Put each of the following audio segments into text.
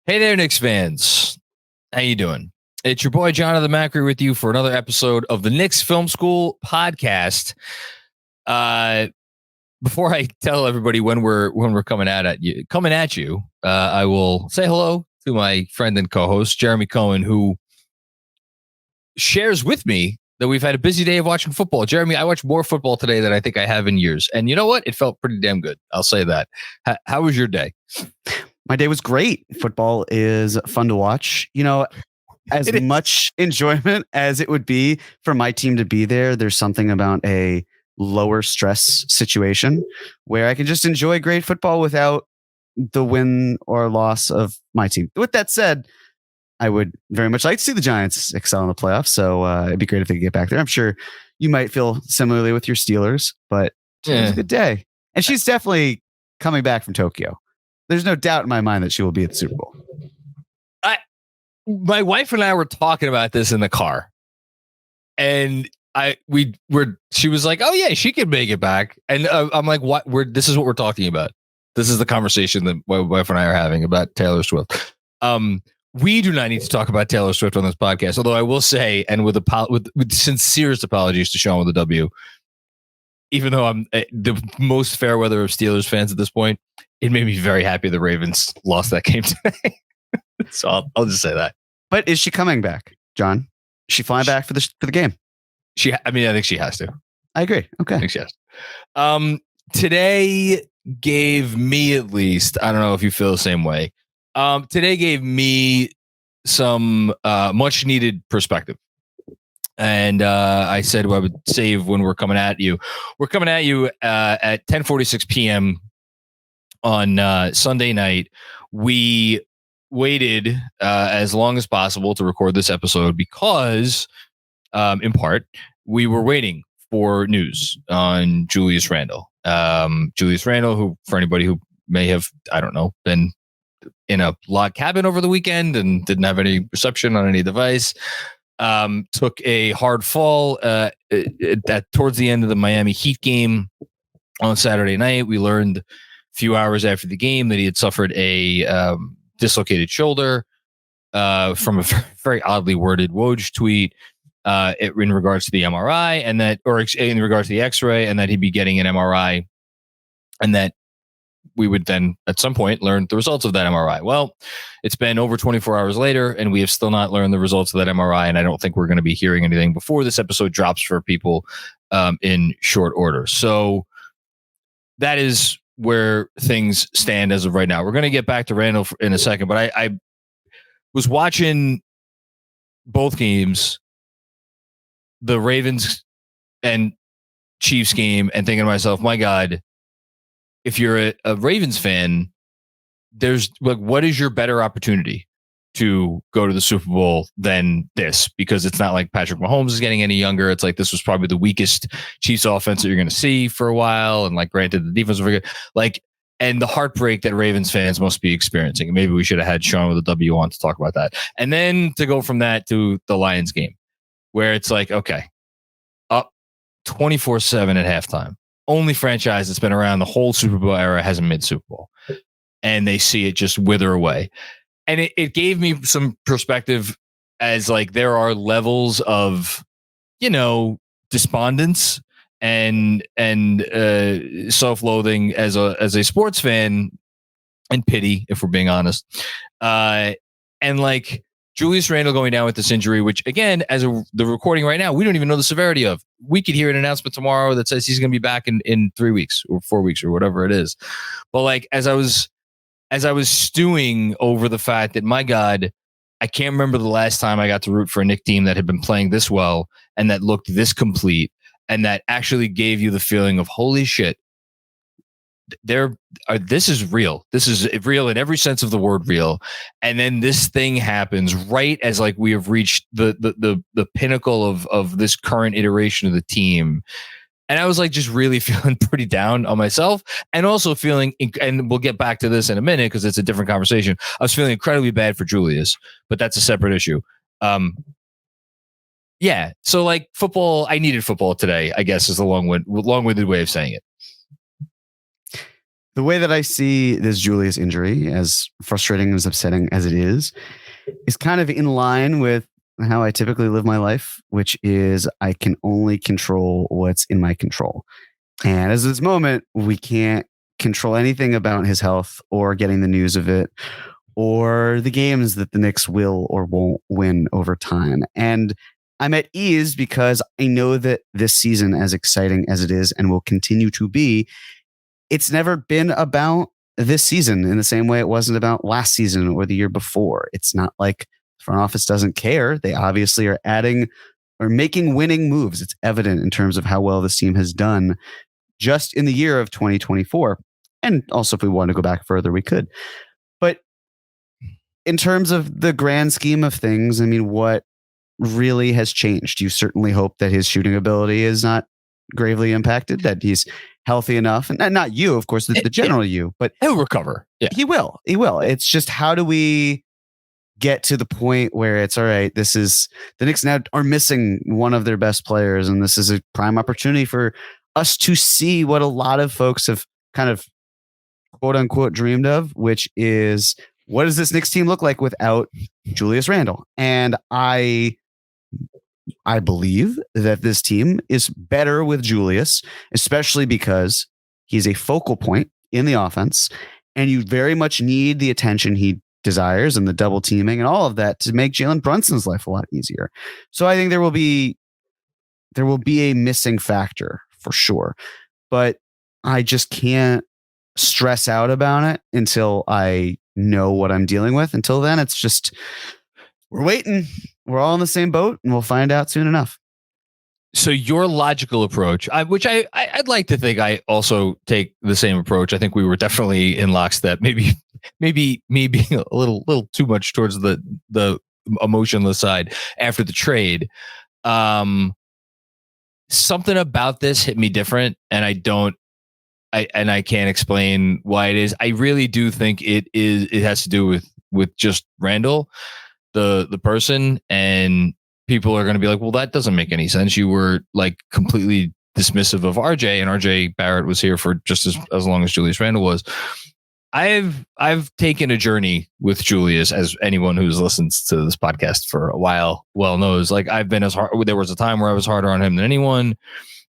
Hey there, Knicks fans. How you doing? It's your boy Jonathan Macri with you for another episode of the Knicks Film School Podcast. Before I tell everybody when we're coming at you, I will say hello to my friend and co-host Jeremy Cohen, who shares with me that we've had a busy day of watching football. Jeremy, I watched more football today than I think I have in years, and you know what? It felt pretty damn good. I'll say that. How was your day? My day was great. Football is fun to watch. You know, as much enjoyment as it would be for my team to be there, there's something about a lower stress situation where I can just enjoy great football without the win or loss of my team. With that said, I would very much like to see the Giants excel in the playoffs. So it'd be great if they could get back there. I'm sure you might feel similarly with your Steelers, but it was a good day. And she's definitely coming back from Tokyo. There's no doubt in my mind that she will be at the Super Bowl. My wife and I were talking about this in the car, and she was like, "Oh yeah, she could make it back," and I'm like, "What? This is what we're talking about. This is the conversation that my wife and I are having about Taylor Swift." We do not need to talk about Taylor Swift on this podcast, although I will say, and with sincerest apologies to Sean with a W, even though I'm the most fair weather of Steelers fans at this point, it made me very happy the Ravens lost that game today. So I'll just say that. But is she coming back, John? Is she flying back for the game? I think she has to. I agree. Okay. I think she has to. Today gave me, at least, I don't know if you feel the same way. Today gave me some much needed perspective. And I said I would save when we're coming at you. We're coming at you at 10:46 p.m. on Sunday night. We waited as long as possible to record this episode because, in part, we were waiting for news on Julius Randle. Julius Randle, who, for anybody who may have, I don't know, been in a log cabin over the weekend and didn't have any reception on any device, took a hard fall towards the end of the Miami Heat game on Saturday night. We learned a few hours after the game that he had suffered a dislocated shoulder from a very oddly worded Woj tweet in regards to the MRI, in regards to the X-ray, and that he'd be getting an MRI, and that we would then at some point learn the results of that MRI. Well, it's been over 24 hours later, and we have still not learned the results of that MRI, and I don't think we're going to be hearing anything before this episode drops for people in short order. So that is where things stand as of right now. We're going to get back to Randall in a second, but I was watching both games, the Ravens and Chiefs game, and thinking to myself, my God, if you're a Ravens fan, there's like, what is your better opportunity to go to the Super Bowl than this? Because it's not like Patrick Mahomes is getting any younger. It's like this was probably the weakest Chiefs offense that you're going to see for a while. And like, granted, the defense was very good. Like, and the heartbreak that Ravens fans must be experiencing. And maybe we should have had Sean with a W on to talk about that. And then to go from that to the Lions game, where it's like, okay, up 24-7 at halftime. Only franchise that's been around the whole Super Bowl era hasn't made Super Bowl. And they see it just wither away. And it gave me some perspective as like there are levels of, despondence and self-loathing as a sports fan, and pity, if we're being honest. And like Julius Randle going down with this injury, which again, as the recording right now, we don't even know the severity of. We could hear an announcement tomorrow that says he's going to be back in 3 weeks or 4 weeks or whatever it is. But like, as I was stewing over the fact that, my God, I can't remember the last time I got to root for a Knicks team that had been playing this well and that looked this complete and that actually gave you the feeling of, holy shit, this is real. This is real in every sense of the word real. And then this thing happens right as like we have reached the pinnacle of this current iteration of the team. And I was like just really feeling pretty down on myself, and also feeling, and we'll get back to this in a minute because it's a different conversation. I was feeling incredibly bad for Julius, but that's a separate issue. Yeah. So like football, I needed football today, I guess is the long-winded way of saying it. The way that I see this Julius injury, as frustrating and as upsetting as it is kind of in line with how I typically live my life, which is I can only control what's in my control. And as of this moment, we can't control anything about his health or getting the news of it or the games that the Knicks will or won't win over time. And I'm at ease because I know that this season, as exciting as it is and will continue to be, it's never been about this season in the same way it wasn't about last season or the year before. It's not like the front office doesn't care. They obviously are adding or making winning moves. It's evident in terms of how well this team has done just in the year of 2024. And also, if we want to go back further, we could. But in terms of the grand scheme of things, I mean, what really has changed? You certainly hope that his shooting ability is not gravely impacted, that he's healthy enough, and not you, of course, the general you, but he'll recover. Yeah, he will. It's just, how do we get to the point where it's all right? This is the Knicks now are missing one of their best players, and this is a prime opportunity for us to see what a lot of folks have kind of quote unquote dreamed of, which is, what does this Knicks team look like without Julius Randle? And I believe that this team is better with Julius, especially because he's a focal point in the offense, and you very much need the attention he desires and the double teaming and all of that to make Jalen Brunson's life a lot easier. So I think there will be a missing factor for sure, but I just can't stress out about it until I know what I'm dealing with. Until then, it's just, we're waiting. We're all in the same boat, and we'll find out soon enough. So your logical approach, which I'd like to think I also take the same approach. I think we were definitely in lockstep. Maybe me being a little too much towards the emotionless side after the trade. Something about this hit me different, and I can't explain why it is. I really do think it has to do with just Randle, the person, and people are going to be like, well, that doesn't make any sense. You were like completely dismissive of RJ, and RJ Barrett was here for just as long as Julius Randle was. I've taken a journey with Julius, as anyone who's listened to this podcast for a while well knows. Like, I've been as hard. There was a time where I was harder on him than anyone.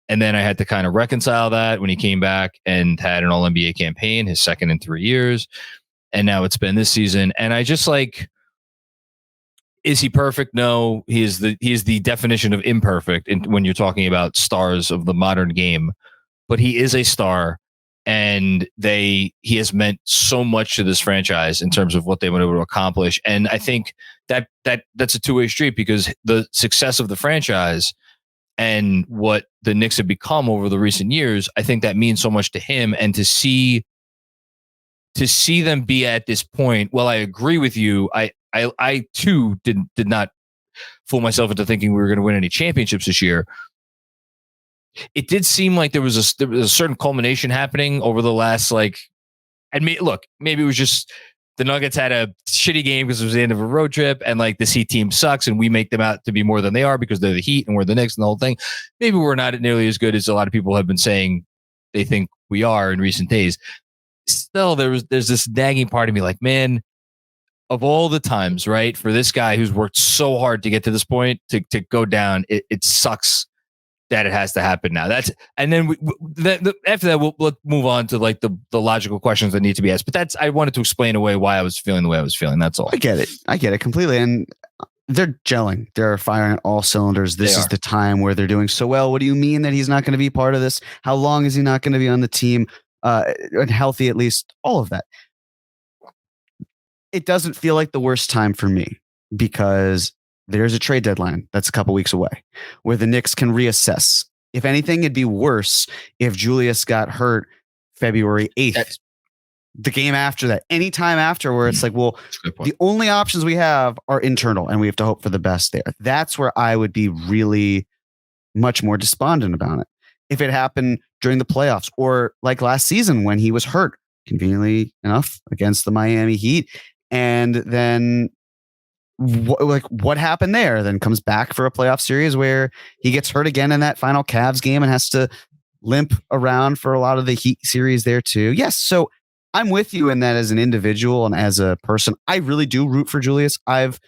And then I had to kind of reconcile that when he came back and had an All-NBA campaign, his second in 3 years. And now it's been this season. And I just like, is he perfect? No, he is the definition of imperfect when you're talking about stars of the modern game. But he is a star, and he has meant so much to this franchise in terms of what they've been able to accomplish. And I think that's a two-way street, because the success of the franchise and what the Knicks have become over the recent years, I think that means so much to him. And to see them be at this point, well, I agree with you. I too did not fool myself into thinking we were going to win any championships this year. It did seem like there was a certain culmination happening over the last, like, look, maybe it was just the Nuggets had a shitty game because it was the end of a road trip, and like, this Heat team sucks, and we make them out to be more than they are because they're the Heat and we're the Knicks and the whole thing. Maybe we're not nearly as good as a lot of people have been saying they think we are in recent days. Still, there's this nagging part of me like, man, of all the times, right, for this guy who's worked so hard to get to this point, to go down, it sucks that it has to happen now. And then after that, we'll move on to like the logical questions that need to be asked. But I wanted to explain away why I was feeling the way I was feeling. That's all. I get it completely. And they're gelling. They're firing all cylinders. This is the time where they're doing so well. What do you mean that he's not going to be part of this? How long is he not going to be on the team? And healthy, at least, all of that. It doesn't feel like the worst time for me, because there's a trade deadline that's a couple weeks away where the Knicks can reassess. If anything, it'd be worse if Julius got hurt February 8th. The game after that, any time after, where it's like, well, the only options we have are internal, and we have to hope for the best there. That's where I would be really much more despondent about it. If it happened during the playoffs, or like last season when he was hurt, conveniently enough, against the Miami Heat, and then what happened there? Then comes back for a playoff series where he gets hurt again in that final Cavs game and has to limp around for a lot of the Heat series there too. Yes. So I'm with you in that as an individual and as a person. I really do root for Julius. I've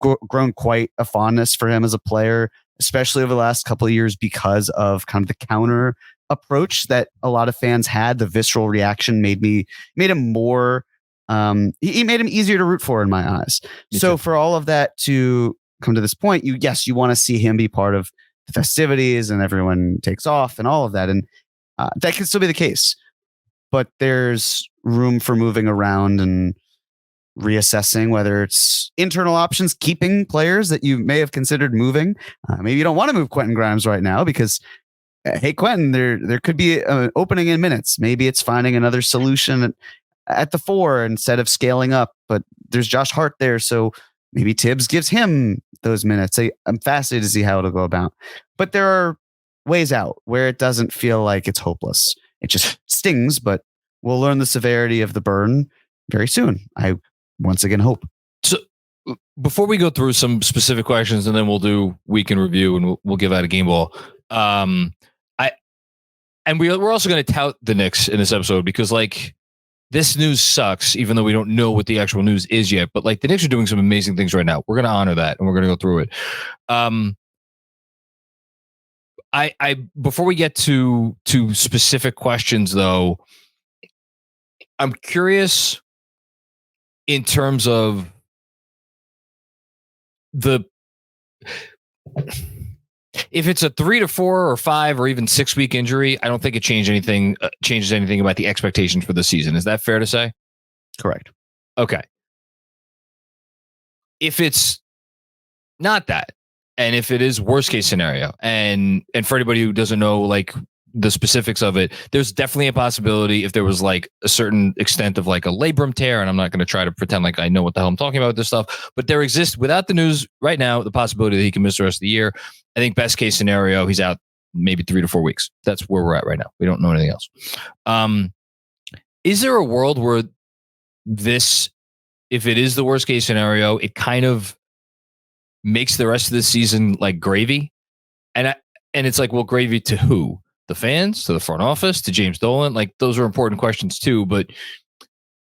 grown quite a fondness for him as a player, especially over the last couple of years because of kind of the counter approach that a lot of fans had. The visceral reaction made him more. He made him easier to root for in my eyes. So for all of that to come to this point, you want to see him be part of the festivities and everyone takes off and all of that. And that can still be the case, but there's room for moving around and reassessing whether it's internal options, keeping players that you may have considered moving. Maybe you don't want to move Quentin Grimes right now because, hey, Quentin, there could be an opening in minutes. Maybe it's finding another solution at the 4 instead of scaling up. But there's Josh Hart there, so maybe Tibbs gives him those minutes. I'm fascinated to see how it'll go about. But there are ways out where it doesn't feel like it's hopeless. It just stings, but we'll learn the severity of the burn very soon. I once again hope. So before we go through some specific questions and then we'll do week in review and we'll give out a game ball. We're also going to tout the Knicks in this episode because like this news sucks, even though we don't know what the actual news is yet. But like the Knicks are doing some amazing things right now. We're going to honor that and we're going to go through it. Before we get to specific questions though, I'm curious in terms of if it's a 3 to 4 or 5 or even 6 week injury, I don't think it changes anything about the expectations for the season. Is that fair to say? Correct. Okay. If it's not that, and if it is worst case scenario, and for anybody who doesn't know, like the specifics of it, there's definitely a possibility if there was like a certain extent of like a labrum tear, and I'm not going to try to pretend like I know what the hell I'm talking about with this stuff, but there exists without the news right now, the possibility that he can miss the rest of the year. I think best case scenario, he's out maybe 3 to 4 weeks. That's where we're at right now. We don't know anything else. Is there a world where this, if it is the worst case scenario, it kind of makes the rest of the season like gravy? And it's like, well, gravy to who? The fans, to the front office, to James Dolan? Like those are important questions too, but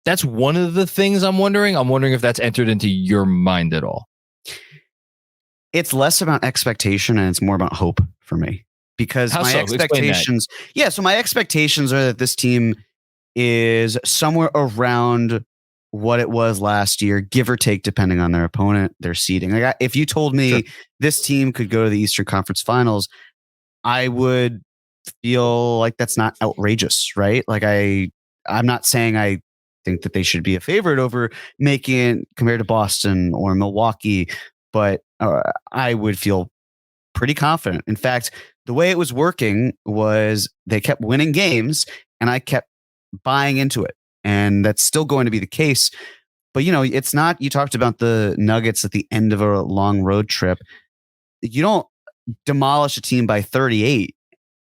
that's one of the things I'm wondering. I'm wondering if that's entered into your mind at all. It's less about expectation and it's more about hope for me because expectations. Yeah. So my expectations are that this team is somewhere around what it was last year, give or take, depending on their opponent, their seeding. Like if you told me this team could go to the Eastern Conference Finals, I would feel like that's not outrageous, right? Like I'm not saying I think that they should be a favorite over making it compared to Boston or Milwaukee, but I would feel pretty confident. In fact, the way it was working was they kept winning games and I kept buying into it. And that's still going to be the case. But, it's not, you talked about the Nuggets at the end of a long road trip. You don't demolish a team by 38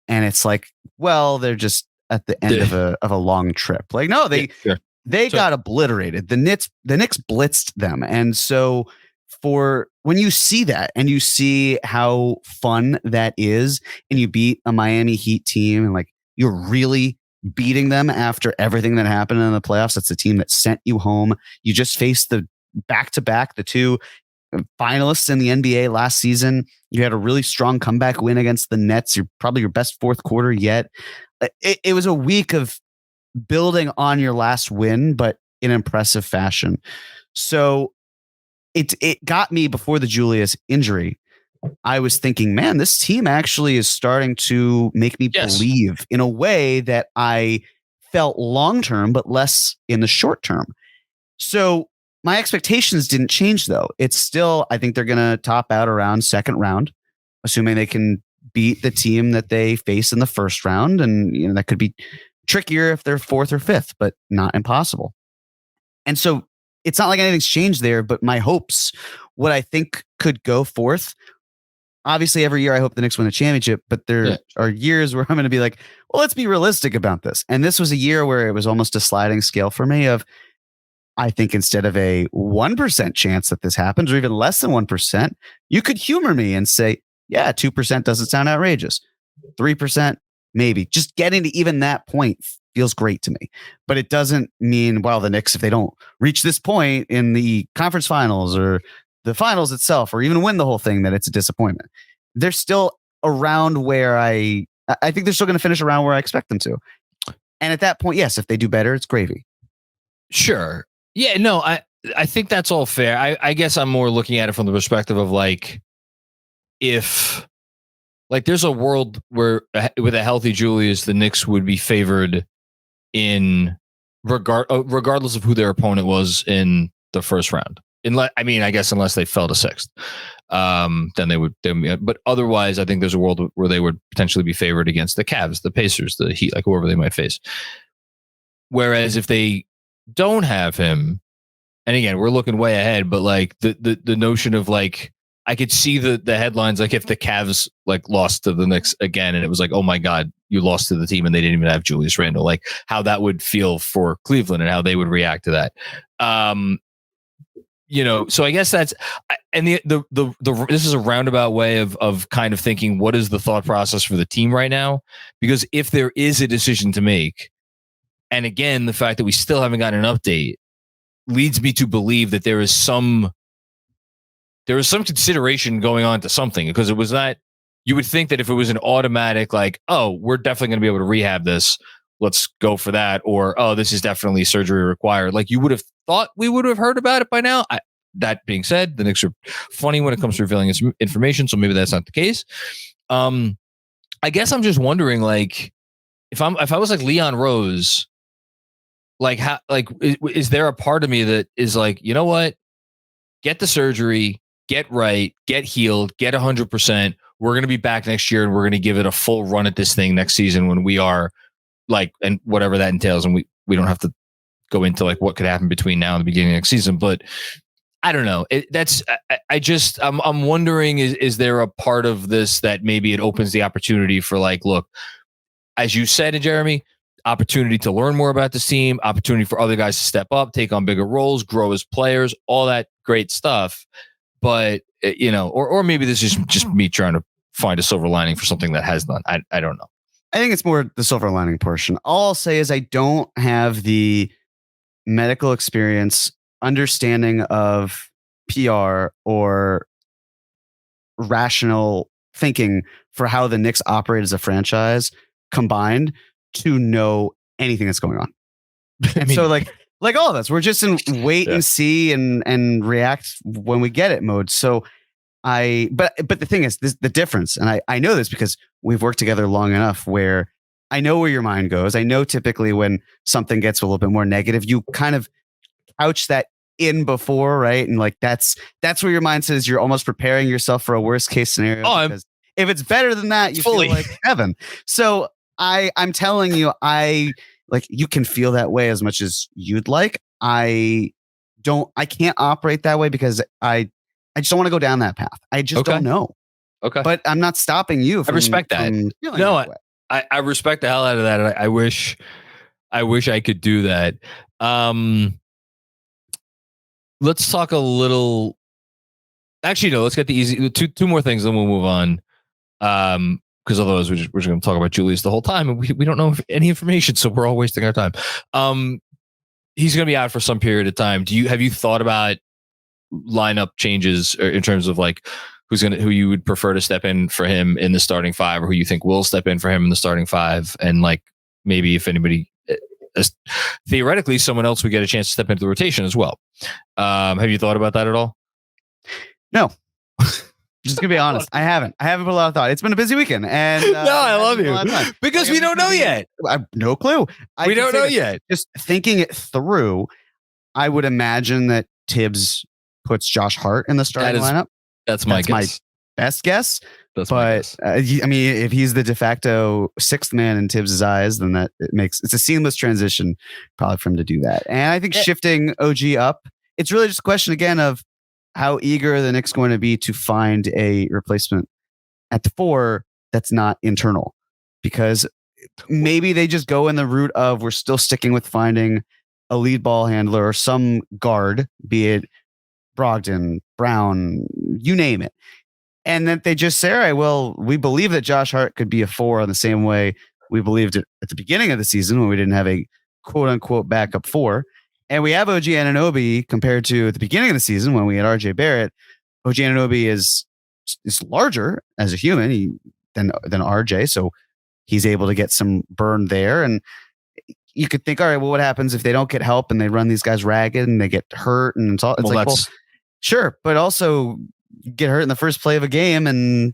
and it's like, well, they're just at the end of a long trip. Like, no, they got obliterated. The Knicks blitzed them. And so when you see that and you see how fun that is and you beat a Miami Heat team and like you're really beating them after everything that happened in the playoffs, that's the team that sent you home. You just faced the back-to-back, the two finalists in the NBA last season. You had a really strong comeback win against the Nets. You're probably your best fourth quarter yet. It was a week of building on your last win, but in impressive fashion. So it got me before the Julius injury. I was thinking, man, this team actually is starting to make me believe in a way that I felt long-term, but less in the short term. So my expectations didn't change though. It's still, I think they're going to top out around second round, assuming they can beat the team that they face in the first round. And, that could be trickier if they're fourth or fifth, but not impossible. And so it's not like anything's changed there, but my hopes, what I think could go forth. Obviously, every year I hope the Knicks win a championship, but there are years where I'm going to be like, well, let's be realistic about this. And this was a year where it was almost a sliding scale for me of, I think instead of a 1% chance that this happens, or even less than 1%, you could humor me and say, yeah, 2% doesn't sound outrageous. 3%, maybe. Just getting to even that point feels great to me. But it doesn't mean, well, the Knicks, if they don't reach this point in the conference finals or the finals itself, or even win the whole thing, that it's a disappointment. They're still around where I think they're still going to finish around where I expect them to. And at that point, yes, if they do better, it's gravy. Sure. Yeah, no, I think that's all fair. I guess I'm more looking at it from the perspective of like, if like there's a world where with a healthy Julius, the Knicks would be favored in regardless of who their opponent was in the first round. I guess unless they fell to sixth, then they would. But otherwise, I think there's a world where they would potentially be favored against the Cavs, the Pacers, the Heat, like whoever they might face. Whereas if they don't have him, and again, we're looking way ahead, but like the notion of like, I could see the headlines, like if the Cavs like lost to the Knicks again, and it was like, oh my God, you lost to the team and they didn't even have Julius Randle, like how that would feel for Cleveland and how they would react to that. So I guess that's, and the this is a roundabout way of kind of thinking, what is the thought process for the team right now? Because if there is a decision to make, and again, the fact that we still haven't gotten an update leads me to believe that there is some consideration going on to something, because it was not, you would think that if it was an automatic, like, oh, we're definitely going to be able to rehab this, let's go for that. Or, oh, this is definitely surgery required. Like you would have thought we would have heard about it by now. That being said, the Knicks are funny when it comes to revealing information. So maybe that's not the case. I guess I'm just wondering, like, if I was like Leon Rose, like how, like, is there a part of me that is like, you know what, get the surgery, get right, get healed, get 100%. We're going to be back next year and we're going to give it a full run at this thing next season when we are like, and whatever that entails. And we don't have to go into like what could happen between now and the beginning of next season, but I don't know. I'm wondering, is there a part of this that maybe it opens the opportunity for like, look, as you said, Jeremy, opportunity to learn more about this team, opportunity for other guys to step up, take on bigger roles, grow as players, all that great stuff. But, or maybe this is just me trying to find a silver lining for something that has none. I don't know. I think it's more the silver lining portion. All I'll say is I don't have the medical experience, understanding of PR or rational thinking for how the Knicks operate as a franchise combined to know anything that's going on. I mean, so like all of us, we're just in wait and see and react when we get it mode. So but the thing is, the difference, and I know this because we've worked together long enough where I know where your mind goes. I know typically when something gets a little bit more negative, you kind of couch that in before, right? And like that's where your mind says you're almost preparing yourself for a worst case scenario. Because if it's better than that, you feel like heaven. So I'm telling you, you can feel that way as much as you'd like. I can't operate that way because I just don't want to go down that path. I just don't know. Okay. But I'm not stopping you. I respect that. No, I respect the hell out of that. And I wish I could do that. Let's talk a little. Actually, no, let's get the easy two more things, then we'll move on. Because otherwise we're just going to talk about Julius the whole time, and we don't know any information, so we're all wasting our time. He's going to be out for some period of time. Have you thought about lineup changes in terms of like who you would prefer to step in for him in the starting five, or who you think will step in for him in the starting five, and like maybe if anybody, theoretically, someone else would get a chance to step into the rotation as well. Have you thought about that at all? No. Just gonna be honest, I haven't put a lot of thought. It's been a busy weekend, and no, I love you because we don't know yet. I have no clue. We don't know yet. Just thinking it through, I would imagine that Tibbs puts Josh Hart in the starting lineup. That's my best guess. But I mean, if he's the de facto sixth man in Tibbs' eyes, then it's a seamless transition probably for him to do that. And I think shifting OG up, it's really just a question again of how eager the Knicks going to be to find a replacement at the four that's not internal, because maybe they just go in the route of we're still sticking with finding a lead ball handler or some guard, be it Brogdon, Brown, you name it. And then they just say, all right, well, we believe that Josh Hart could be a four in the same way We believed it at the beginning of the season when we didn't have a quote unquote backup 4. And we have OG Anunoby compared to at the beginning of the season when we had RJ Barrett. OG Anunoby is larger as a human than RJ. So he's able to get some burn there. And you could think, all right, well, what happens if they don't get help and they run these guys ragged and they get hurt? And it's sure. But also get hurt in the first play of a game and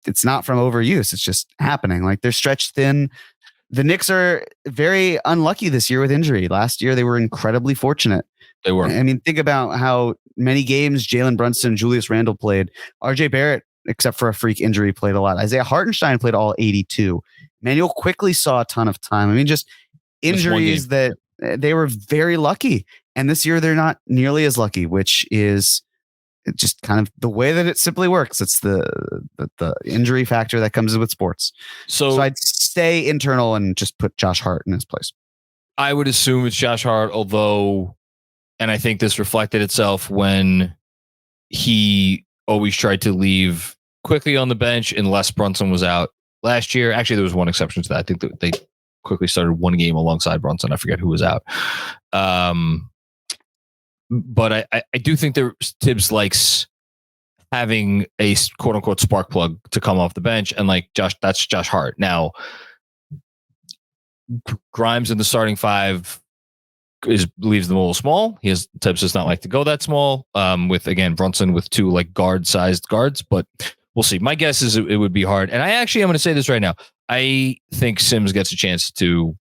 it's not from overuse. It's just happening. Like they're stretched thin. The Knicks are very unlucky this year with injury. Last year, they were incredibly fortunate. They were. I mean, think about how many games Jalen Brunson, Julius Randle played. RJ Barrett, except for a freak injury, played a lot. Isaiah Hartenstein played all 82. Manuel quickly saw a ton of time. I mean, just injuries that they were very lucky. And this year, they're not nearly as lucky, which is just kind of the way that it simply works. It's the injury factor that comes in with sports. So I'd stay internal and just put Josh Hart in his place. I would assume it's Josh Hart, although, and I think this reflected itself when he always tried to leave quickly on the bench unless Brunson was out last year. Actually, there was one exception to that. I think that they quickly started one game alongside Brunson. I forget who was out. But I do think Tibbs likes having a quote unquote spark plug to come off the bench. And like that's Josh Hart. Now, Grimes in the starting 5 leaves them a little small. Tibbs does not like to go that small with, again, Brunson with 2 like guard sized guards, but we'll see. My guess is it would be hard. And I'm going to say this right now. I think Sims gets a chance to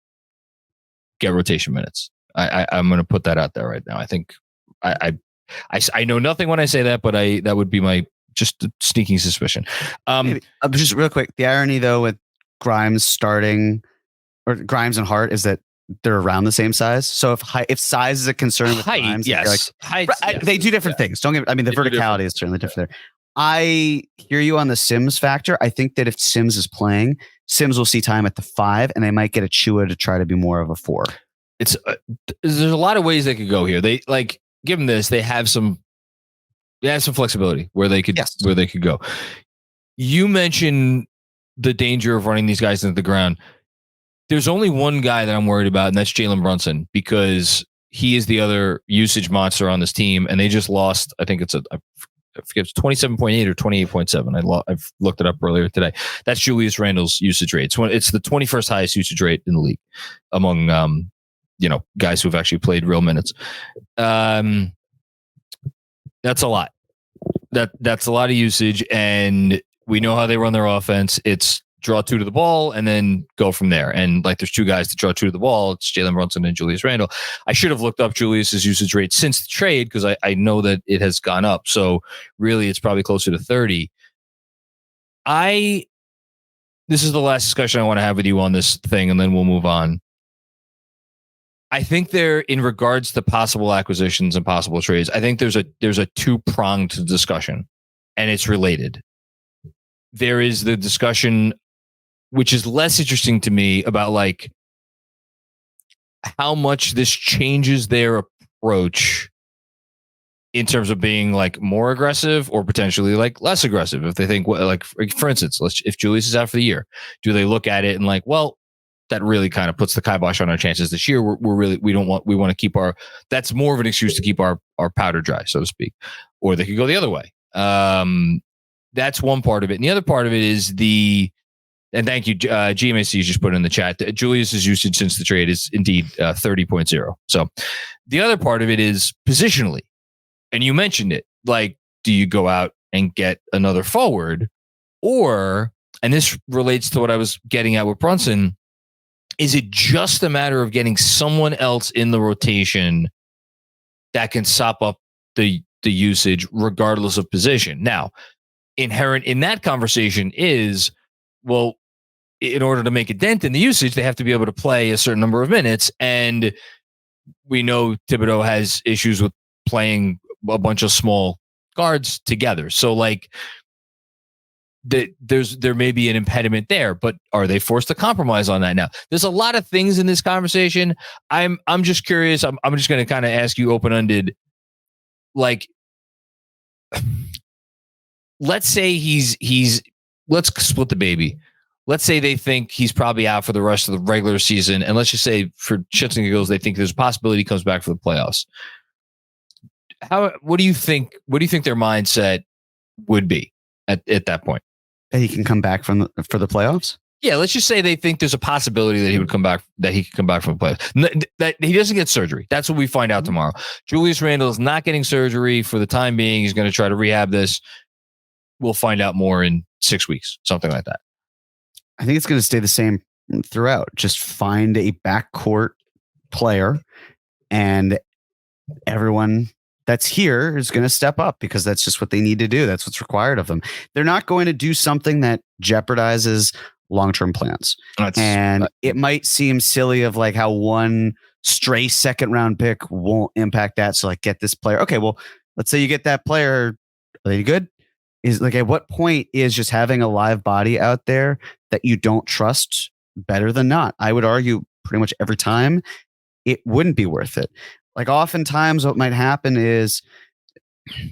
get rotation minutes. I'm going to put that out there right now. I think I know nothing when I say that, but that would be my just sneaking suspicion. Just real quick, the irony though with Grimes starting or Grimes and Hart is that they're around the same size. So if size is a concern with Grimes, yes, they do different things. The verticality is certainly different there. I hear you on the Sims factor. I think that if Sims is playing, Sims will see time at the 5, and they might get a Chua to try to be more of a 4. There's a lot of ways they could go here. They like. Given this, they have some flexibility where they could go. You mentioned the danger of running these guys into the ground. There's only one guy that I'm worried about, and that's Jalen Brunson, because he is the other usage monster on this team, and they just lost. I think I forget, it's 27.8 or 28.7. I've looked it up earlier today. That's Julius Randle's usage rate. It's the 21st highest usage rate in the league among guys who've actually played real minutes. That's a lot. That's a lot of usage, and we know how they run their offense. It's draw 2 to the ball and then go from there. And like there's 2 guys to draw 2 to the ball. It's Jalen Brunson and Julius Randle. I should have looked up Julius's usage rate since the trade because I know that it has gone up. So really, it's probably closer to 30. This is the last discussion I want to have with you on this thing, and then we'll move on. I think in regards to possible acquisitions and possible trades, I think there's a 2-pronged discussion, and it's related. There is the discussion, which is less interesting to me, about like how much this changes their approach in terms of being like more aggressive or potentially like less aggressive. If they think, like for instance, if Julius is out for the year, do they look at it and like, well, that really kind of puts the kibosh on our chances this year. We want to keep that's more of an excuse to keep our powder dry, so to speak. Or they could go the other way. That's one part of it. And the other part of it is and thank you, GMAC just put it in the chat, Julius's usage since the trade is indeed 30.0. So the other part of it is positionally. And you mentioned it, like, do you go out and get another forward? Or, and this relates to what I was getting at with Brunson, is it just a matter of getting someone else in the rotation that can sop up the usage regardless of position? Now, inherent in that conversation is, well, in order to make a dent in the usage, they have to be able to play a certain number of minutes. And we know Thibodeau has issues with playing a bunch of small guards together. So like, there may be an impediment there, but are they forced to compromise on that now? There's a lot of things in this conversation. I'm just curious. I'm just going to kind of ask you open-ended, like, let's say let's split the baby. let's say they think he's probably out for the rest of the regular season, and let's just say for shits and giggles, they think there's a possibility he comes back for the playoffs. What do you think their mindset would be at that point? That he can come back for the playoffs? Yeah, let's just say they think there's a possibility that he would come back, that he could come back from the playoffs. That he doesn't get surgery. That's what we find out tomorrow. Julius Randle is not getting surgery for the time being. He's going to try to rehab this. We'll find out more in 6 weeks, something like that. I think it's going to stay the same throughout. Just find a backcourt player, and everyone that's here is going to step up because that's just what they need to do. That's what's required of them. They're not going to do something that jeopardizes long-term plans. It might seem silly of like how one stray second round pick won't impact that. So like, get this player. Okay, well, let's say you get that player. Are they good? Is like, at what point is just having a live body out there that you don't trust better than not? I would argue pretty much every time it wouldn't be worth it. Like, oftentimes what might happen is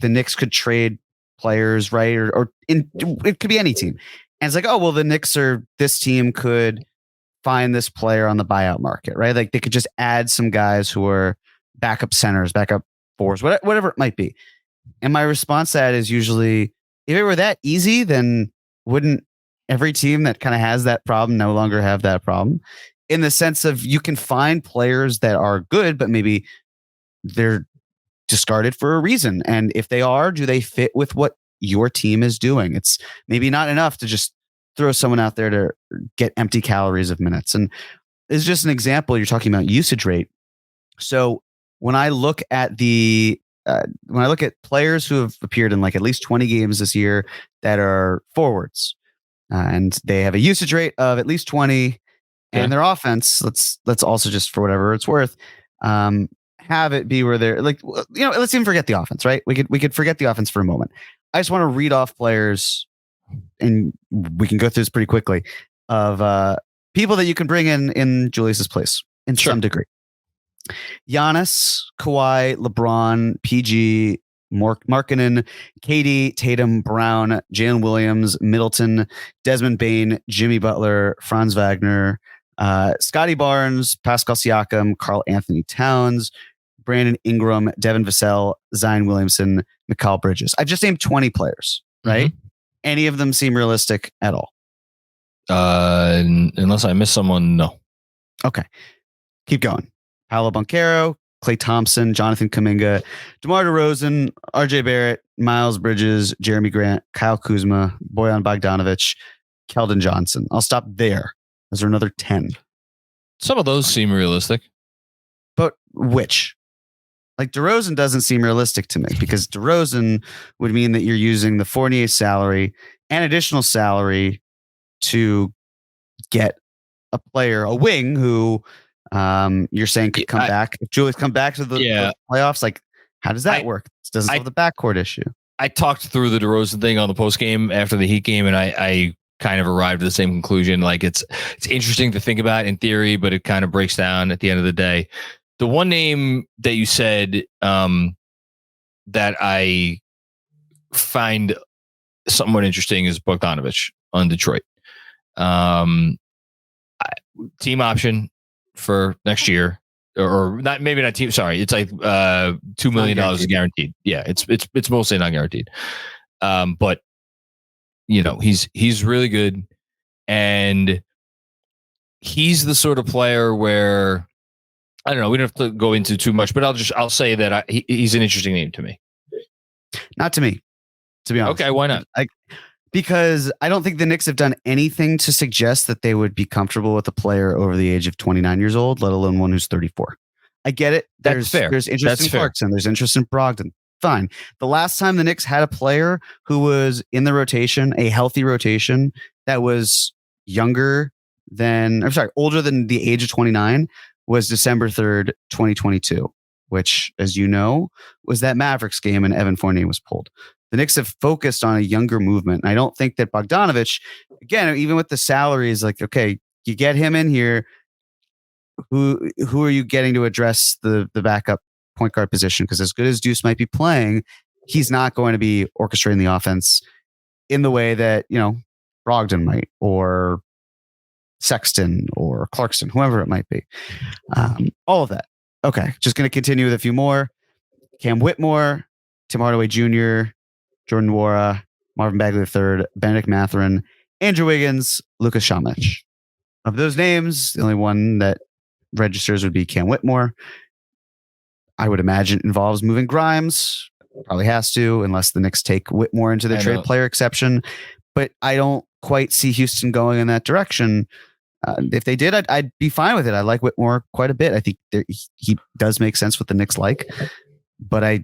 the Knicks could trade players, right? It could be any team. And it's like, oh, well, the Knicks or this team could find this player on the buyout market, right? Like, they could just add some guys who are backup centers, backup fours, whatever it might be. And my response to that is usually, if it were that easy, then wouldn't every team that kind of has that problem no longer have that problem? In the sense of, you can find players that are good, but maybe they're discarded for a reason. And if they are, do they fit with what your team is doing? It's maybe not enough to just throw someone out there to get empty calories of minutes. And it's just an example. You're talking about usage rate. So when I look at players who have appeared in like at least 20 games this year that are forwards, and they have a usage rate of at least 20, and their offense, let's also, just for whatever it's worth, have it be where they're like, let's even forget the offense, right? We could forget the offense for a moment. I just want to read off players, and we can go through this pretty quickly, of people that you can bring in Julius's place in some degree. Giannis, Kawhi, LeBron, PG, Markkanen, KD, Tatum, Brown, Jalen Williams, Middleton, Desmond Bane, Jimmy Butler, Franz Wagner, Scotty Barnes, Pascal Siakam, Karl Anthony Towns, Brandon Ingram, Devin Vassell, Zion Williamson, Mikal Bridges. I've just named 20 players, right? Mm-hmm. Any of them seem realistic at all? Unless I miss someone, no. Okay. Keep going. Paolo Banchero, Klay Thompson, Jonathan Kuminga, DeMar DeRozan, RJ Barrett, Miles Bridges, Jeremy Grant, Kyle Kuzma, Bojan Bogdanovic, Keldon Johnson. I'll stop there. Is there another 10? Some of those seem realistic. But which? Like, DeRozan doesn't seem realistic to me, because DeRozan would mean that you're using the Fournier salary and additional salary to get a player, a wing, who you're saying could come back. If Julius come back to the playoffs, like, how does that work? It doesn't solve the backcourt issue. I talked through the DeRozan thing on the post game after the Heat game, and I kind of arrived at the same conclusion. Like, it's interesting to think about in theory, but it kind of breaks down at the end of the day. The one name that you said that I find somewhat interesting is Bogdanovic on Detroit. Team option for next year, or not? Maybe not team. Sorry, it's like $2 million is guaranteed. Yeah, it's mostly not guaranteed. But he's really good, and he's the sort of player where, I don't know, we don't have to go into too much, but I'll say that he's an interesting name to me. Not to me, to be honest. Okay, why not? Because I don't think the Knicks have done anything to suggest that they would be comfortable with a player over the age of 29 years old, let alone one who's 34. I get it. That's fair. There's interest in Clarkson. There's interest in Brogdon. Fine. The last time the Knicks had a player who was in the rotation, a healthy rotation, that was older than the age of 29, was December 3rd, 2022, which, as you know, was that Mavericks game and Evan Fournier was pulled. The Knicks have focused on a younger movement. And I don't think that Bogdanovic, again, even with the salaries, like, okay, you get him in here. Who are you getting to address the backup point guard position? Because as good as Deuce might be playing, he's not going to be orchestrating the offense in the way that, Brogdon might, or Sexton or Clarkson, whoever it might be. All of that. Okay, just going to continue with a few more. Cam Whitmore, Tim Hardaway Jr., Jordan Nwora, Marvin Bagley III, Benedict Mathurin, Andrew Wiggins, Lucas Shamich. Of those names, the only one that registers would be Cam Whitmore. I would imagine it involves moving Grimes. Probably has to, unless the Knicks take Whitmore into the trade player exception. But I don't quite see Houston going in that direction. If they did, I'd be fine with it. I like Whitmore quite a bit. I think he does make sense what the Knicks like, but I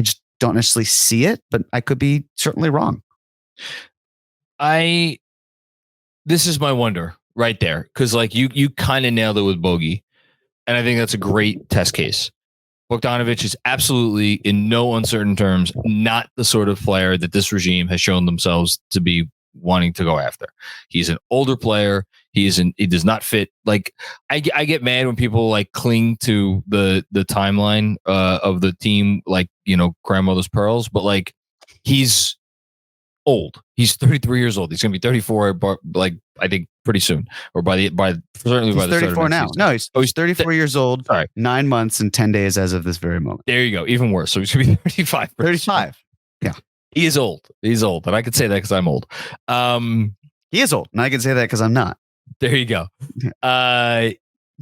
just don't necessarily see it, but I could be certainly wrong. This is my wonder right there. Cause like you kind of nailed it with Bogey. And I think that's a great test case. Bogdanović is absolutely, in no uncertain terms, not the sort of player that this regime has shown themselves to be wanting to go after. He's an older player. He does not fit. Like I get mad when people like cling to the timeline of the team, like, you know, grandmother's pearls, but like he's old. He's 33 years old. He's going to be 34, like I think pretty soon, or certainly he's by the 34 now. Season. No, he's 34 years old. Sorry. 9 months and 10 days as of this very moment. There you go. Even worse. So he's going to be 35. 35. Yeah. He is old. He's old. And I can say that because I'm old. He is old. And I can say that because I'm not. There you go. But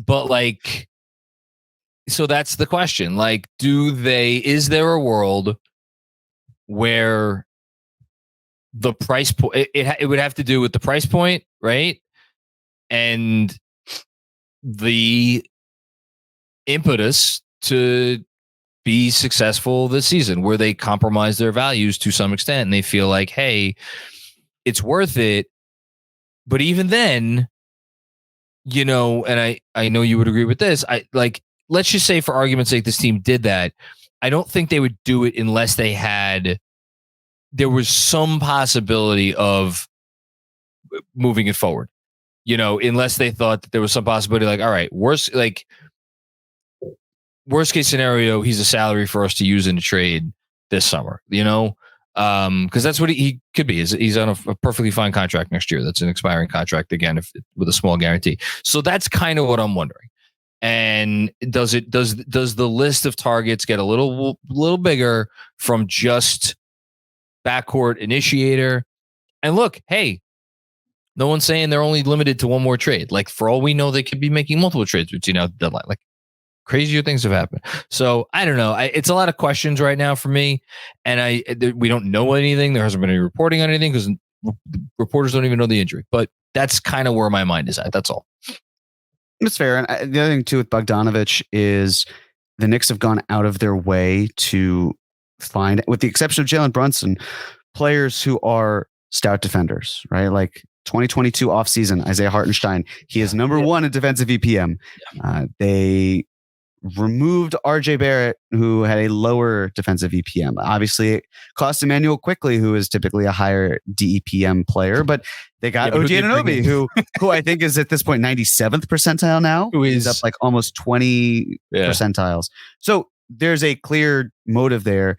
like, so that's the question. Like, is there a world where the price point, it would have to do with the price point, right? And the impetus to be successful this season, where they compromise their values to some extent and they feel like, hey, it's worth it. But even then, you know, and I know you would agree with this. Let's just say for argument's sake, this team did that. I don't think they would do it unless there was some possibility of moving it forward, you know, unless they thought that there was some possibility, like, all right, worst case scenario, he's a salary for us to use in a trade this summer, you know, because that's what he could be. He's on a perfectly fine contract next year. That's an expiring contract again, with a small guarantee. So that's kind of what I'm wondering. And does the list of targets get a little bigger from just backcourt initiator? And look, hey, no one's saying they're only limited to one more trade. Like, for all we know, they could be making multiple trades between now and the deadline. Like, crazier things have happened. So I don't know. It's a lot of questions right now for me, and we don't know anything. There hasn't been any reporting on anything because reporters don't even know the injury. But that's kind of where my mind is at. That's all. It's fair. And the other thing too with Bogdanović is the Knicks have gone out of their way to find, with the exception of Jalen Brunson, players who are stout defenders, right? Like 2022 offseason, Isaiah Hartenstein, he is number one in defensive EPM. They removed RJ Barrett, who had a lower defensive EPM. Obviously, it cost Emmanuel Quickley, who is typically a higher DEPM player, but they got OG Anunoby, who I think is at this point 97th percentile now. He's up like almost 20 percentiles. So there's a clear motive there.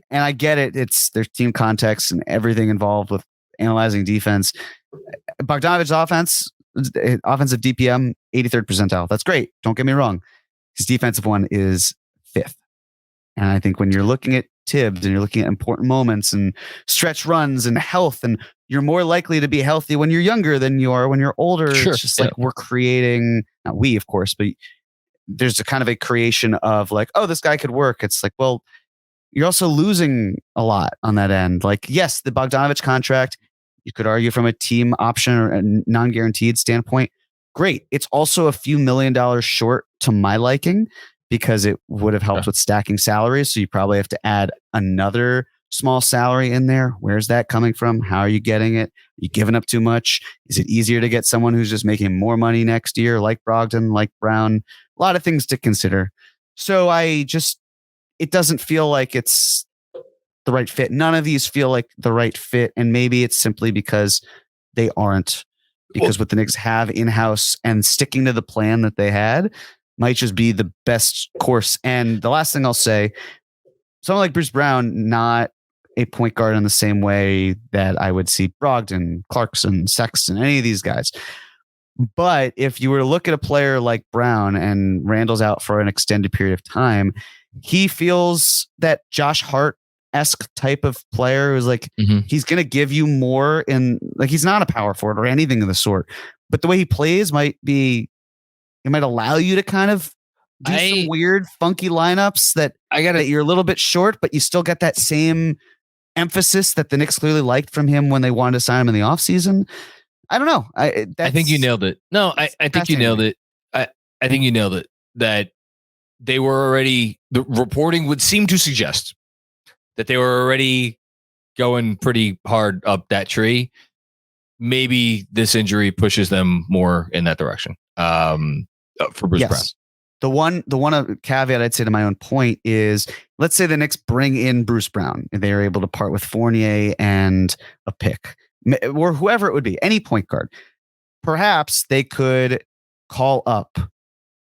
And I get it. There's team context and everything involved with analyzing defense. Bogdanović's offensive DPM, 83rd percentile. That's great. Don't get me wrong. His defensive one is 5th. And I think when you're looking at Tibbs and you're looking at important moments and stretch runs and health, and you're more likely to be healthy when you're younger than you are when you're older. Sure, it's just like we're creating, not we, of course, but there's a kind of a creation of like, oh, this guy could work. It's like, well, you're also losing a lot on that end. Like, yes, the Bogdanović contract, you could argue from a team option or a non-guaranteed standpoint, great. It's also a few $1 million short to my liking because it would have helped with stacking salaries. So you probably have to add another small salary in there. Where's that coming from? How are you getting it? Are you giving up too much? Is it easier to get someone who's just making more money next year, like Brogdon, like Brown? A lot of things to consider. So it doesn't feel like it's the right fit. None of these feel like the right fit. And maybe it's simply because they aren't. Because what the Knicks have in-house and sticking to the plan that they had might just be the best course. And the last thing I'll say, someone like Bruce Brown, not a point guard in the same way that I would see Brogdon, Clarkson, Sexton, any of these guys. But if you were to look at a player like Brown and Randle's out for an extended period of time, he feels that Josh Hart-esque type of player who's like, he's going to give you more in, like, he's not a power forward or anything of the sort, but the way he plays might allow you to kind of do some weird, funky lineups that you're a little bit short, but you still get that same emphasis that the Knicks clearly liked from him when they wanted to sign him in the offseason. I don't know. I think you nailed it. No, I think you nailed it. I think you nailed it. That they were already, the reporting would seem to suggest that they were already going pretty hard up that tree. Maybe this injury pushes them more in that direction. For Bruce Brown. The one caveat I'd say to my own point is, let's say the Knicks bring in Bruce Brown and they are able to part with Fournier and a pick, or whoever it would be, any point guard. Perhaps they could call up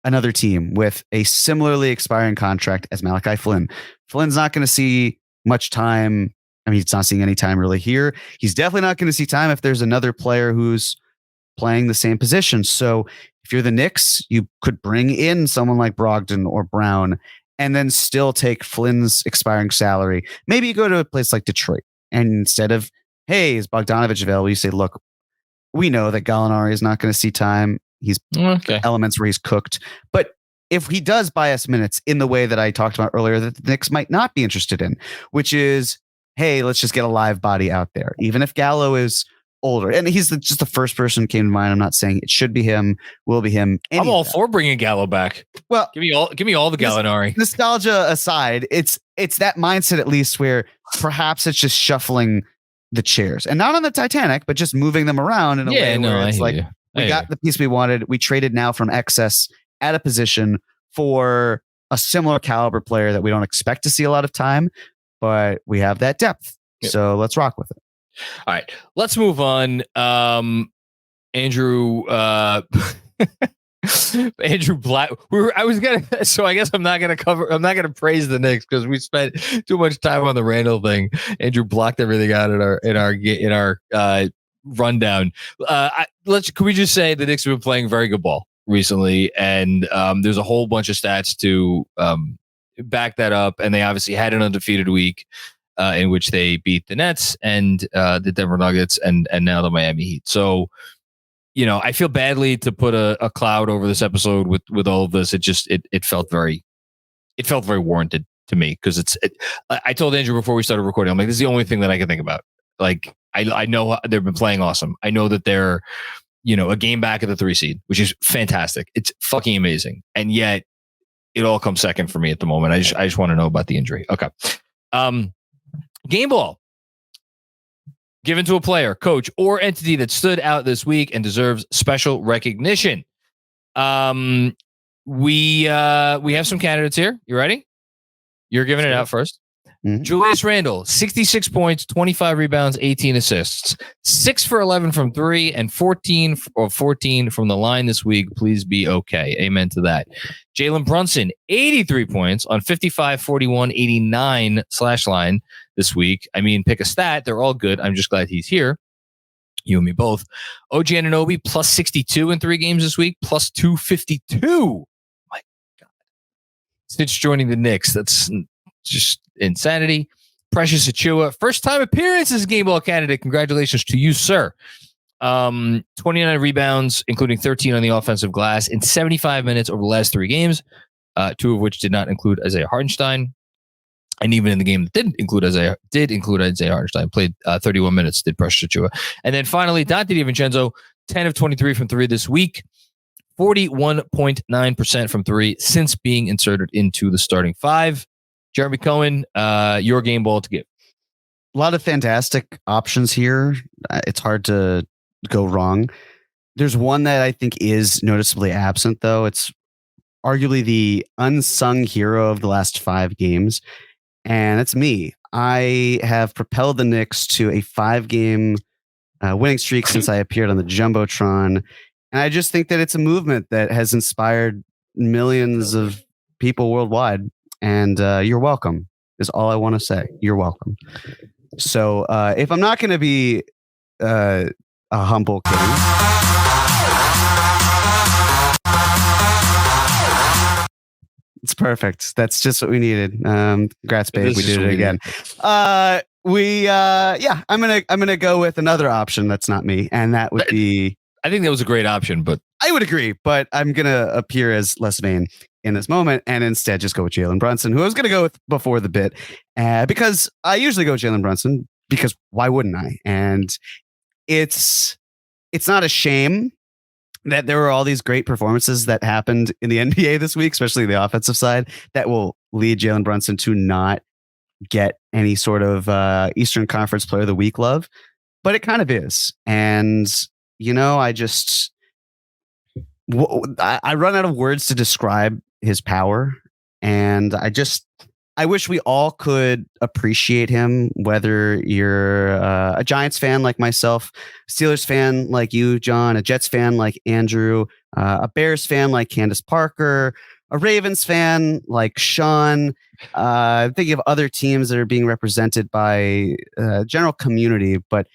another team with a similarly expiring contract as Malachi Flynn. Flynn's not going to see much time. I mean, he's not seeing any time really here. He's definitely not going to see time if there's another player who's playing the same position. So if you're the Knicks, you could bring in someone like Brogdon or Brown and then still take Flynn's expiring salary. Maybe you go to a place like Detroit and instead of, hey, is Bogdanovich available? You say, look, we know that Gallinari is not going to see time. He's elements where he's cooked. But if he does buy us minutes in the way that I talked about earlier, that the Knicks might not be interested in, which is, hey, let's just get a live body out there. Even if Gallo is older, and he's just the first person who came to mind. I'm not saying it should be him, will be him. I'm all for bringing Gallo back. Well, give me all the Gallinari. Nostalgia aside, it's that mindset at least where perhaps it's just shuffling the chairs and not on the Titanic, but just moving them around in a way where it's like we got the piece we wanted. We traded now from excess at a position for a similar caliber player that we don't expect to see a lot of time, but we have that depth. Yep. So let's rock with it. All right, let's move on. Andrew Black. I guess I'm not gonna praise the Knicks because we spent too much time on the Randle thing. Andrew blocked everything out in our rundown. Can we just say the Knicks have been playing very good ball recently, and there's a whole bunch of stats to back that up, and they obviously had an undefeated week. In which they beat the Nets and the Denver Nuggets and now the Miami Heat. So, I feel badly to put a cloud over this episode with all of this. It felt very warranted to me because I told Andrew before we started recording, I'm like, this is the only thing that I can think about. Like, I know they've been playing awesome. I know that they're, a game back at the 3 seed, which is fantastic. It's fucking amazing. And yet it all comes second for me at the moment. I just want to know about the injury. Okay. Game ball given to a player, coach, or entity that stood out this week and deserves special recognition. We have some candidates here. You ready? You're giving it out first. Mm-hmm. Julius Randle, 66 points, 25 rebounds, 18 assists, 6 for 11 from 3, and 14 from the line this week. Please be okay. Amen to that. Jalen Brunson, 83 points on 55, 41, 89 /line this week. I mean, pick a stat. They're all good. I'm just glad he's here. You and me both. OG Anunoby, plus 62 in 3 games this week, plus 252. My God. Since joining the Knicks, that's just insanity. Precious Achiuwa, first time appearance as a game ball candidate. Congratulations to you, sir. 29 rebounds, including 13 on the offensive glass in 75 minutes over the last 3 games, 2 of which did not include Isaiah Hartenstein. And even in the game that did include Isaiah Hartenstein, played 31 minutes, did Precious Achiuwa. And then finally, Dante DiVincenzo, 10 of 23 from 3 this week, 41.9% from 3 since being inserted into the starting 5. Jeremy Cohen, your game ball to give. A lot of fantastic options here. It's hard to go wrong. There's one that I think is noticeably absent, though. It's arguably the unsung hero of the last 5 games, and it's me. I have propelled the Knicks to a 5-game winning streak since I appeared on the Jumbotron, and I just think that it's a movement that has inspired millions of people worldwide. And you're welcome is all I want to say. You're welcome. So if I'm not going to be a humble king, It's perfect. That's just what we needed. Congrats, babe. We did it again. I'm gonna go with another option that's not me, and that would be. I think that was a great option, but I would agree. But I'm gonna appear as less vain in this moment, and instead just go with Jalen Brunson, who I was gonna go with before the bit, because I usually go with Jalen Brunson because why wouldn't I? And it's not a shame that there were all these great performances that happened in the NBA this week, especially the offensive side, that will lead Jalen Brunson to not get any sort of Eastern Conference Player of the Week love. But it kind of is. And, I run out of words to describe his power. And I wish we all could appreciate him, whether you're a Giants fan like myself, Steelers fan like you, John, a Jets fan like Andrew, a Bears fan like Candace Parker, a Ravens fan like Sean. Thinking of other teams that are being represented by general community, but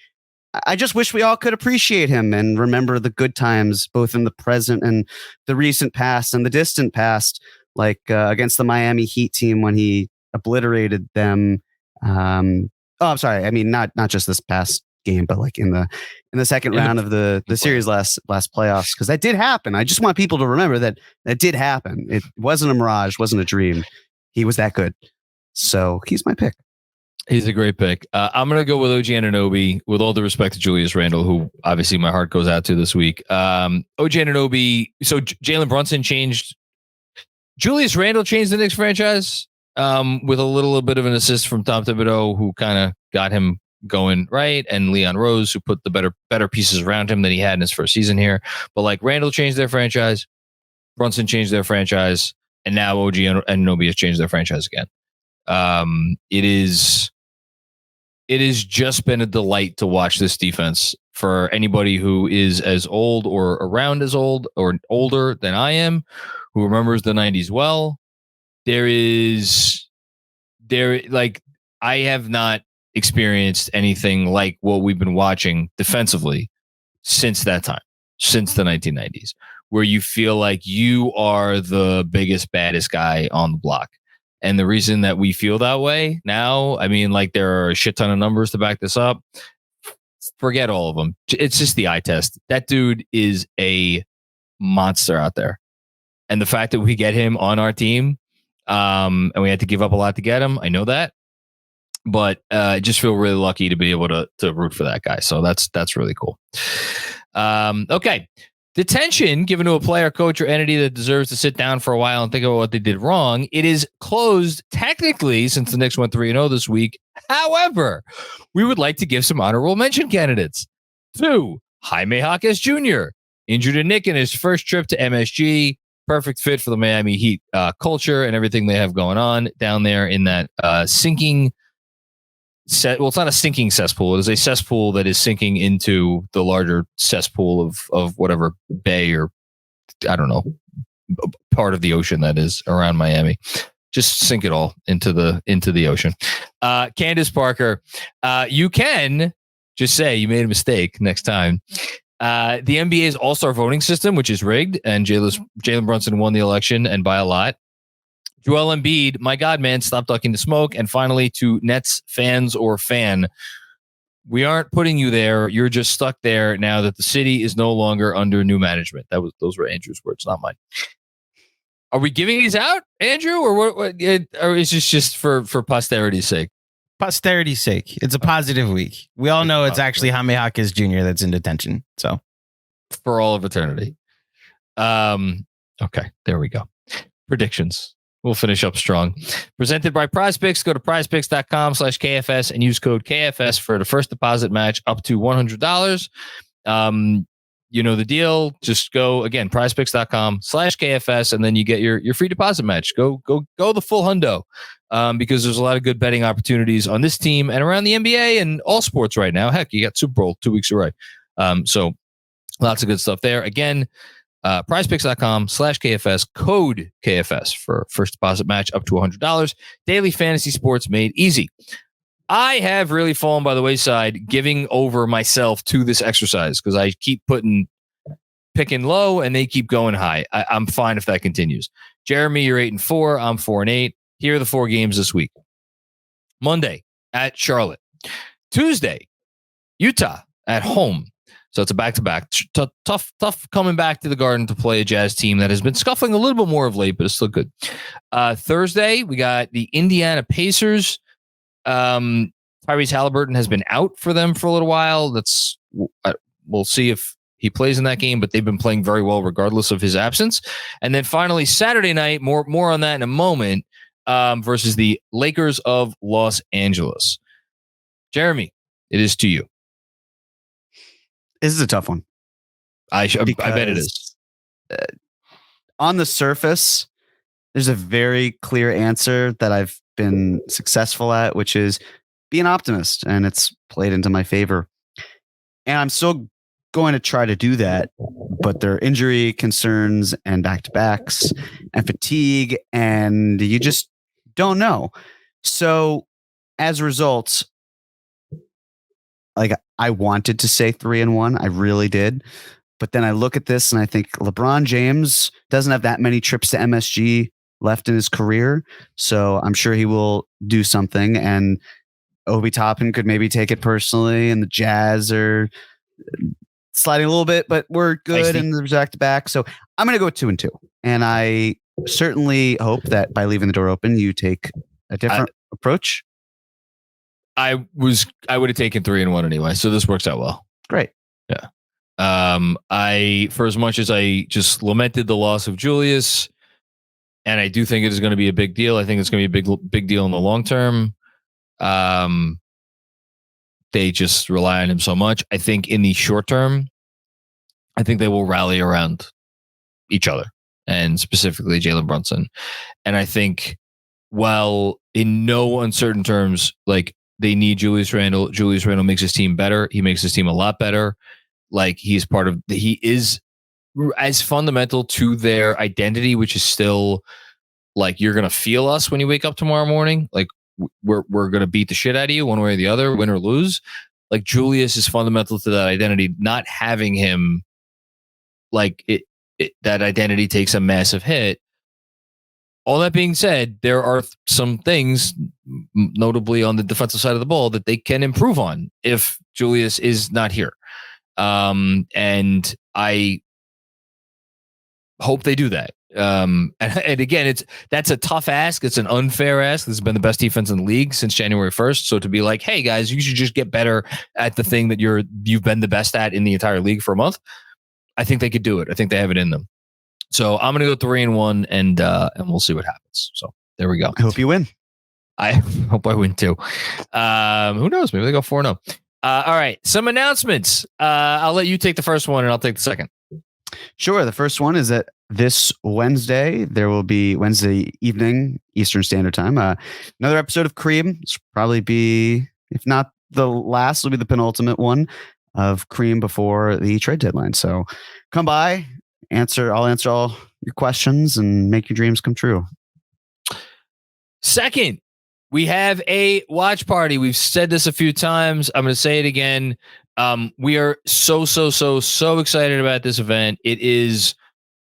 I just wish we all could appreciate him and remember the good times, both in the present and the recent past and the distant past, like against the Miami Heat team when he obliterated them. I'm sorry. I mean, not just this past game, but like in the second round of the series last playoffs, because that did happen. I just want people to remember that did happen. It wasn't a mirage, wasn't a dream. He was that good. So he's my pick. He's a great pick. I'm going to go with OG Anunoby, with all the respect to Julius Randle, who obviously my heart goes out to this week. OG Anunoby. So Jalen Brunson changed. Julius Randle changed the Knicks franchise with a little bit of an assist from Tom Thibodeau, who kind of got him going right, and Leon Rose, who put the better pieces around him than he had in his first season here. But like Randle changed their franchise, Brunson changed their franchise, and now OG Anunoby has changed their franchise again. It has just been a delight to watch this defense. For anybody who is as old or around as old or older than I am, who remembers the 90s well, I have not experienced anything like what we've been watching defensively since that time, since the 1990s, where you feel like you are the biggest, baddest guy on the block. And the reason that we feel that way now, I mean, like there are a shit ton of numbers to back this up. Forget all of them. It's just the eye test. That dude is a monster out there. And the fact that we get him on our team, and we had to give up a lot to get him, I know that. But I just feel really lucky to be able to root for that guy. So that's really cool. Okay. Detention given to a player, coach, or entity that deserves to sit down for a while and think about what they did wrong. It is closed technically since the Knicks went 3-0 this week. However, we would like to give some honorable mention candidates. 2, Jaime Jaquez Jr., injured a Knick in his first trip to MSG. Perfect fit for the Miami Heat culture and everything they have going on down there in that sinking well, it's not a sinking cesspool. It is a cesspool that is sinking into the larger cesspool of whatever bay or I don't know part of the ocean that is around Miami. Just sink it all into the ocean. Candace Parker, you can just say you made a mistake next time. The NBA's all-star voting system, which is rigged, and Jalen Brunson won the election and by a lot. Joel Embiid, my God, man, stop ducking the smoke. And finally, to Nets fans or fan, we aren't putting you there. You're just stuck there now that the city is no longer under new management. Those were Andrew's words, not mine. Are we giving these out, Andrew, or what or is this just for posterity's sake? Posterity's sake. It's a positive week. We all know it's actually Jaime Jaquez Jr. that's in detention. So for all of eternity. Okay, there we go. Predictions. We'll finish up strong. Presented by PrizePicks. Go to prizepicks.com/KFS and use code KFS for the first deposit match up to $100. You know the deal. Just go again, prizepicks.com/KFS, and then you get your free deposit match. Go the full hundo, because there's a lot of good betting opportunities on this team and around the NBA and all sports right now. Heck, you got Super Bowl 2 weeks away. So lots of good stuff there. Again, prizepicks.com/KFS, code KFS for first deposit match up to $100. Daily fantasy sports made easy. I have really fallen by the wayside giving over myself to this exercise because I keep putting picking low and they keep going high. I'm fine if that continues. Jeremy, you're 8-4. I'm 4-8. Here are the 4 games this week. Monday at Charlotte. Tuesday, Utah at home. So it's a back-to-back. Tough coming back to the Garden to play a Jazz team that has been scuffling a little bit more of late, but it's still good. Thursday, we got the Indiana Pacers. Tyrese Halliburton has been out for them for a little while. We'll see if he plays in that game, but they've been playing very well regardless of his absence. And then finally, Saturday night, more on that in a moment, versus the Lakers of Los Angeles. Jeremy, it is to you. This is a tough one. I bet it is. On the surface, there's a very clear answer that I've been successful at, which is be an optimist, and it's played into my favor. And I'm still going to try to do that, but there are injury concerns and back-to-backs and fatigue, and you just don't know. So as a result, like I wanted to say 3-1, I really did. But then I look at this and I think LeBron James doesn't have that many trips to MSG left in his career. So I'm sure he will do something. And Obi Toppin could maybe take it personally. And the Jazz are sliding a little bit, but we're good and there's back to back. So I'm going to go 2-2. And I certainly hope that by leaving the door open, you take a different approach. I would have taken 3-1 anyway. So this works out well. Great. Yeah. For as much as I just lamented the loss of Julius, and I do think it is going to be a big deal. I think it's going to be a big deal in the long term. They just rely on him so much. I think in the short term, I think they will rally around each other, and specifically Jalen Brunson. And I think, while in no uncertain terms, like they need Julius Randle. Julius Randle makes his team better. He makes his team a lot better. Like he is as fundamental to their identity, which is still like, you're going to feel us when you wake up tomorrow morning. Like we're going to beat the shit out of you one way or the other, win or lose. Like Julius is fundamental to that identity. Not having him, like that identity takes a massive hit. All that being said, there are some things, notably on the defensive side of the ball, that they can improve on if Julius is not here. And I hope they do that. And again, that's a tough ask. It's an unfair ask. This has been the best defense in the league since January 1st. So to be like, hey guys, you should just get better at the thing that you've been the best at in the entire league for a month. I think they could do it. I think they have it in them. So I'm going to go 3-1 and we'll see what happens. So there we go. I hope you win. I hope I win too. Who knows? Maybe they go 4-0. All right. Some announcements. I'll let you take the first one and I'll take the second. Sure. The first one is that this Wednesday, there will be Wednesday evening, Eastern Standard Time, another episode of Cream. This will probably be, if not the last, will be the penultimate one of Cream before the trade deadline. So come by, I'll answer all your questions and make your dreams come true. Second, we have a watch party. We've said this a few times. I'm going to say it again. We are so excited about this event. It is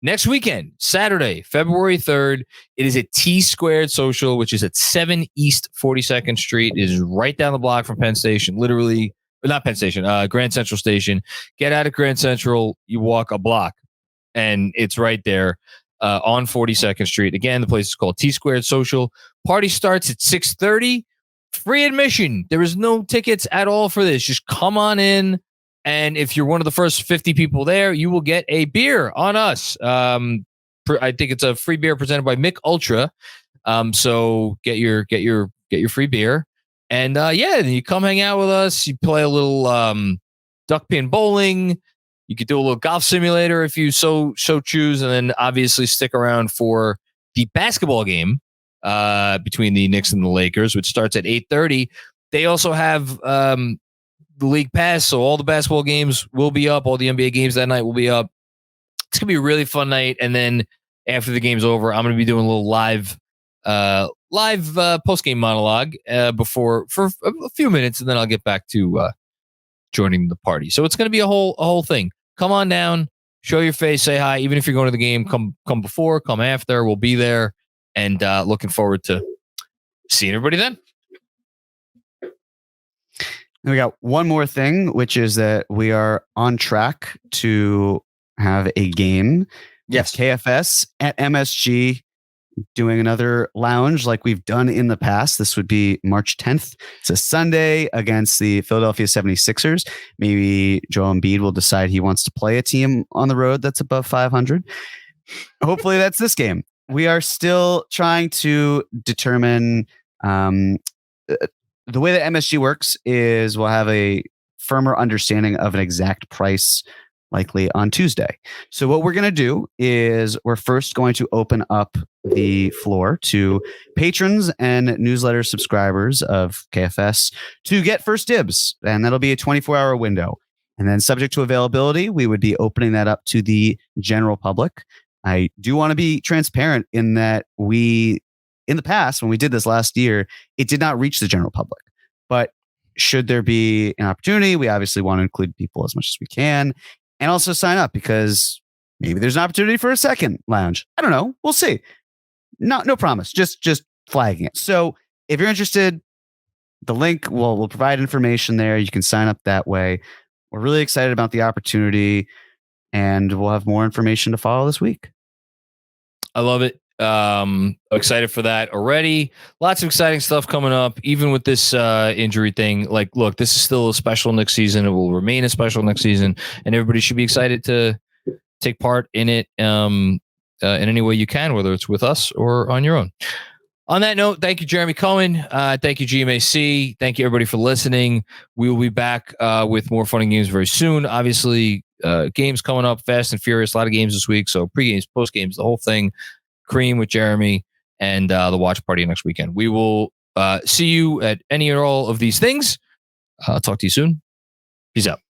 next weekend, Saturday, February 3rd. It is at T Squared Social, which is at 7 East 42nd Street. It is right down the block from Penn Station, literally, not Penn Station, Grand Central Station. Get out of Grand Central, you walk a block, and it's right there on 42nd Street. Again, the place is called T Squared Social. Party starts at 6:30. Free admission. There is no tickets at all for this. Just come on in. And if you're one of the first 50 people there, you will get a beer on us. I think it's a free beer presented by Mick Ultra. So get your free beer. And you come hang out with us. You play a little duck pin bowling. You could do a little golf simulator if you so choose. And then obviously stick around for the basketball game between the Knicks and the Lakers, which starts at 8:30. They also have the league pass, so all the basketball games will be up. All the NBA games that night will be up. It's gonna be a really fun night. And then after the game's over, I'm gonna be doing a little live post game monologue for a few minutes, and then I'll get back to joining the party. So it's gonna be a whole thing. Come on down, show your face, say hi. Even if you're going to the game, come before, come after. We'll be there, and looking forward to seeing everybody then. And we got one more thing, which is that we are on track to have a game. Yes. KFS at MSG, doing another lounge like we've done in the past. This would be March 10th. It's a Sunday against the Philadelphia 76ers. Maybe Joel Embiid will decide he wants to play a team on the road that's above 500. Hopefully that's this game. We are still trying to determine the way that MSG works is we'll have a firmer understanding of an exact price likely on Tuesday. So what we're going to do is we're first going to open up the floor to patrons and newsletter subscribers of KFS to get first dibs. And that'll be a 24-hour window. And then subject to availability, we would be opening that up to the general public. I do want to be transparent in that in the past, when we did this last year, it did not reach the general public. But should there be an opportunity, we obviously want to include people as much as we can and also sign up because maybe there's an opportunity for a second lounge. I don't know. We'll see. No promise. Just flagging it. So if you're interested, the link we'll provide information there. You can sign up that way. We're really excited about the opportunity and we'll have more information to follow this week. I love it. Excited for that already. Lots of exciting stuff coming up, even with this injury thing. Like, look, this is still a special next season. It will remain a special next season, and everybody should be excited to take part in it in any way you can, whether it's with us or on your own. On that note, thank you, Jeremy Cohen. Thank you, GMAC. Thank you, everybody, for listening. We will be back with more fun and games very soon. Obviously, games coming up fast and furious. A lot of games this week. So pre-games, post-games, the whole thing. Cream with Jeremy and the watch party next weekend. We will see you at any or all of these things. Talk to you soon. Peace out.